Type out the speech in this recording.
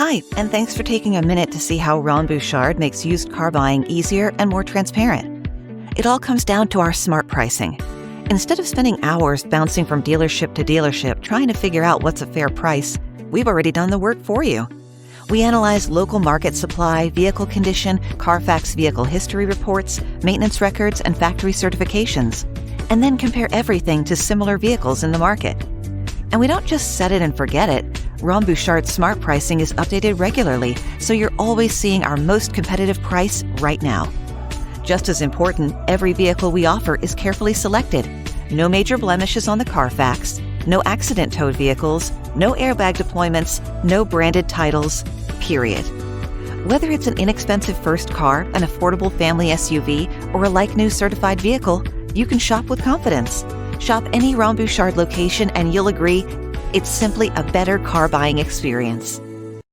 Hi, and thanks for taking a minute to see how Ron Bouchard makes used car buying easier and more transparent. It all comes down to our smart pricing. Instead of spending hours bouncing from dealership to dealership trying to figure out what's a fair price, we've already done the work for you. We analyze local market supply, vehicle condition, Carfax Vehicle History Reports, maintenance records, and factory certifications, and then compare everything to similar vehicles in the market. And we don't just set it and forget it. Ron Bouchard's smart pricing is updated regularly, so you're always seeing our most competitive price right now. Just as important, every vehicle we offer is carefully selected. No major blemishes on the Carfax, no accident-towed vehicles, no airbag deployments, no branded titles, period. Whether it's an inexpensive first car, an affordable family SUV, or a like-new certified vehicle, you can shop with confidence. Shop any Ron Bouchard location and you'll agree it's simply a better car buying experience.